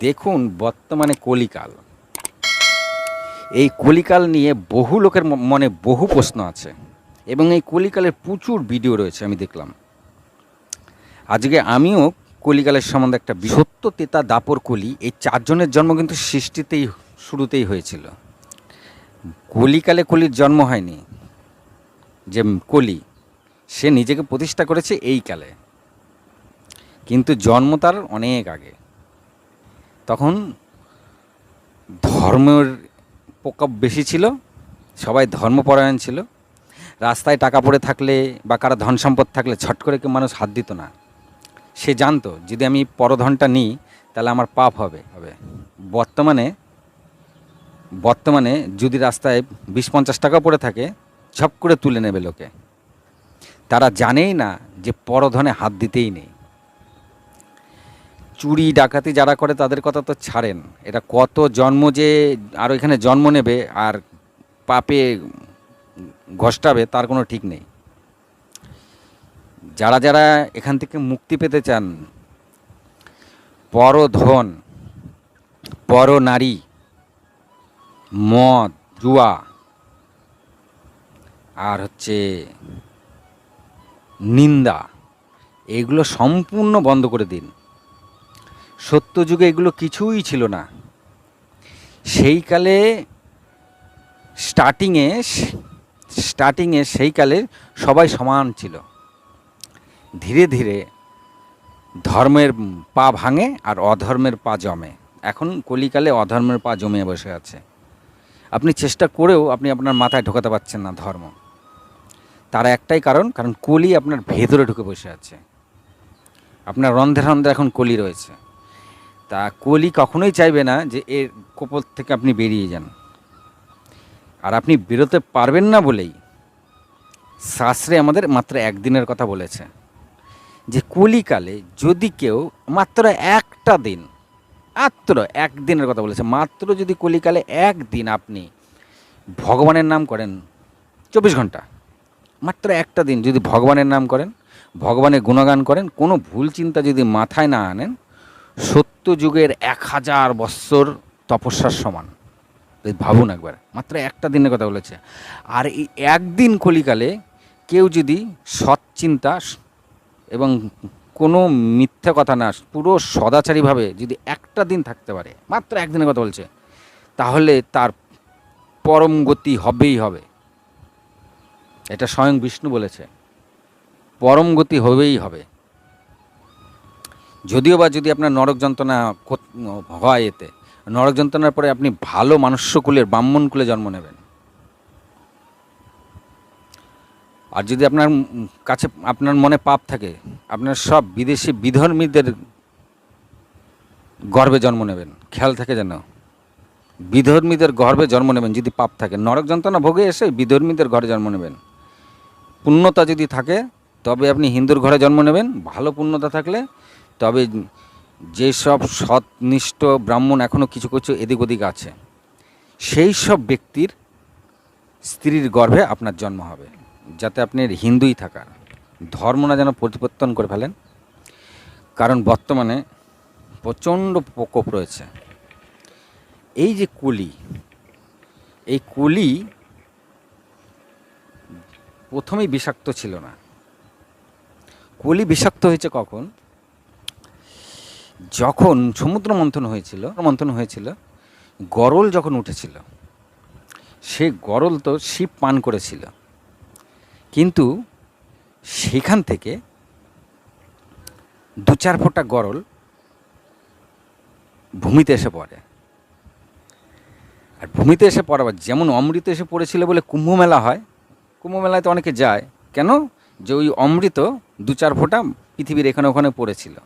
দেখুন বর্তমানে কলিকাল, এই কলিকাল নিয়ে বহু লোকের মনে বহু প্রশ্ন আছে এবং এই কলিকালের প্রচুর ভিডিও রয়েছে। আমি দেখলাম, আজকে আমিও কলিকালের সম্বন্ধে একটা সত্য, তেতা, দাপর, কলি, এই চারজনের জন্ম কিন্তু সৃষ্টিতেই শুরুতেই হয়েছিল। কলিকালে কলির জন্ম হয়নি, যে কলি সে নিজেকে প্রতিষ্ঠা করেছে এই কালে, কিন্তু জন্ম তার অনেক আগে। তখন ধর্মের প্রকোপ বেশি ছিল, সবাই ধর্মপরায়ণ ছিল। রাস্তায় টাকা পড়ে থাকলে বা কারো ধন সম্পদ থাকলে ছট করে কেউ মানুষ হাত দিত না। সে জানতো যদি আমি পরধনটা নিই তাহলে আমার পাপ হবে। বর্তমানে যদি রাস্তায় 20-50 টাকা পড়ে থাকে, ঝপ করে তুলে নেবে লোকে। তারা জানেই না যে পরধনে হাত দিতেই নেই। চুরি ডাকাতি যারা করে তাদের কথা তো ছাড়েন, এটা কত জন্ম যে আর এখানে জন্ম নেবে আর পাপে ঘষ্টাবে তার কোনো ঠিক নেই। যারা যারা এখান থেকে মুক্তি পেতে চান, পরধন, পরনারী, মদ, জুয়া আর নিন্দা, এগুলো সম্পূর্ণ বন্ধ করে দিন। সত্যযুগে এগুলো কিছুই ছিল না। সেই কালে স্টার্টিংয়ে সেই কালে সবাই সমান ছিল। ধীরে ধীরে ধর্মের পা ভাঙে আর অধর্মের পা জমে। এখন কলিকালে অধর্মের পা জমে বসে আছে। আপনি চেষ্টা করেও আপনি আপনার মাথায় ঢোকাতে পারছেন না ধর্ম। তার একটাই কারণ কলি আপনার ভেতরে ঢুকে বসে আছে। আপনার রন্ধ্রে রন্ধ্রে এখন কলি রয়েছে। তা কলি কখনোই চাইবে না যে এর কপল থেকে আপনি বেরিয়ে যান। আর আপনি বেরোতে পারবেন না বলেই শাস্ত্রে আমাদের মাত্র একদিনের কথা বলেছে, যে কলিকালে যদি কেউ মাত্র একদিনের কথা বলেছে, মাত্র যদি কলিকালে একদিন আপনি ভগবানের নাম করেন 24 ঘন্টা, মাত্র একটা দিন যদি ভগবানের নাম করেন, ভগবানের গুণগান করেন, কোনো ভুল চিন্তা যদি মাথায় না আনেন, সত্যযুগের 1000 বৎসর তপস্যার সমান। ভাবুন একবার, মাত্র একটা দিনের কথা বলেছে। আর এই একদিন কলিকালে কেউ যদি সৎ চিন্তা এবং কোনো মিথ্যা কথা না, পুরো সদাচারীভাবে যদি একটা দিন থাকতে পারে, মাত্র একদিনের কথা বলছে, তাহলে তার পরম গতি হবেই হবে। এটা স্বয়ং বিষ্ণু বলেছে, পরম গতি হবেই হবে। যদিও বা যদি আপনার নরক যন্ত্রণা হয়, এতে নরক যন্ত্রণার পরে আপনি ভালো মনুষ্যকুলের ব্রাহ্মণ কুলে জন্ম নেবেন। আর যদি আপনার কাছে আপনার মনে পাপ থাকে, আপনার সব বিদেশি বিধর্মীদের গর্ভে জন্ম নেবেন। খেয়াল থাকে যেন, বিধর্মীদের গর্ভে জন্ম নেবেন যদি পাপ থাকে। নরক যন্ত্রণা ভোগে এসে বিধর্মীদের ঘরে জন্ম নেবেন। পুণ্যতা যদি থাকে তবে আপনি হিন্দুর ঘরে জন্ম নেবেন। ভালো পুণ্যতা থাকলে তবে যেসব সৎনিষ্ঠ ব্রাহ্মণ এখনও কিছু কিছু এদিক ওদিক আছে, সেই সব ব্যক্তির স্ত্রীর গর্ভে আপনার জন্ম হবে, যাতে আপনি হিন্দুই থাকার ধর্ম না যেন পরিবর্তন করে ফেলেন। কারণ বর্তমানে প্রচণ্ড প্রকোপ রয়েছে। এই যে কলি, এই কলি প্রথমেই বিষাক্ত ছিল না। কলি বিষাক্ত হয়েছে কখন? যখন সমুদ্র মন্থন হয়েছিল, গরল যখন উঠেছিল, সে গরল তো শিব পান করেছিল, কিন্তু সেখান থেকে 2-4 ফোঁটা গরল ভূমিতে এসে পড়ে। আর ভূমিতে এসে পড়াবার যেমন অমৃত এসে পড়েছিল বলে কুম্ভমেলা হয়। কুম্ভমেলায় তো অনেকে যায় কেন? যে ওই অমৃত 2-4 ফোঁটা পৃথিবীর এখানে ওখানে পড়েছিল,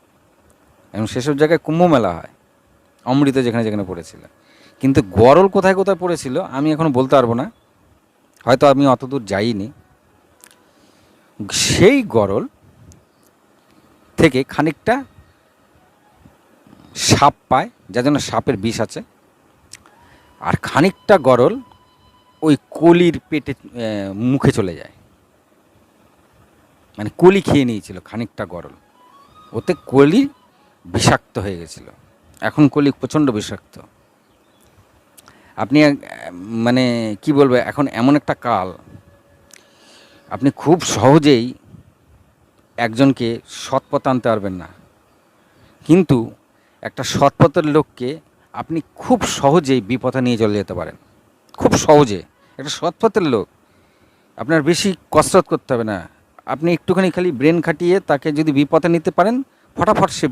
এবং সেসব জায়গায় কুম্ভমেলা হয়, অমৃত যেখানে যেখানে পড়েছিল। কিন্তু গরল কোথায় কোথায় পড়েছিল আমি এখন বলতে পারবো না, হয়তো আমি অত দূর যাইনি। সেই গরল থেকে খানিকটা সাপ পায়, যার জন্য সাপের বিষ আছে। আর খানিকটা গরল ওই কলির পেটে মুখে চলে যায়, মানে কলি খেয়ে নিয়েছিল খানিকটা গরল, ওতে কলি বিষাক্ত হয়ে গেছিল। এখন কলি প্রচণ্ড বিষাক্ত। আপনি মানে কি বলবো, এখন এমন একটা কাল, আপনি খুব সহজেই একজনকে সৎ পথে আনতে পারবেন না, কিন্তু একটা সৎ পথের লোককে আপনি খুব সহজেই বিপথে নিয়ে চলে যেতে পারেন, খুব সহজে। একটা সৎ পথের লোক, আপনার বেশি কসরত করতে হবে না, আপনি একটুখানি খালি ব্রেন খাটিয়ে তাকে যদি বিপথে নিতে পারেন, ফটাফট সে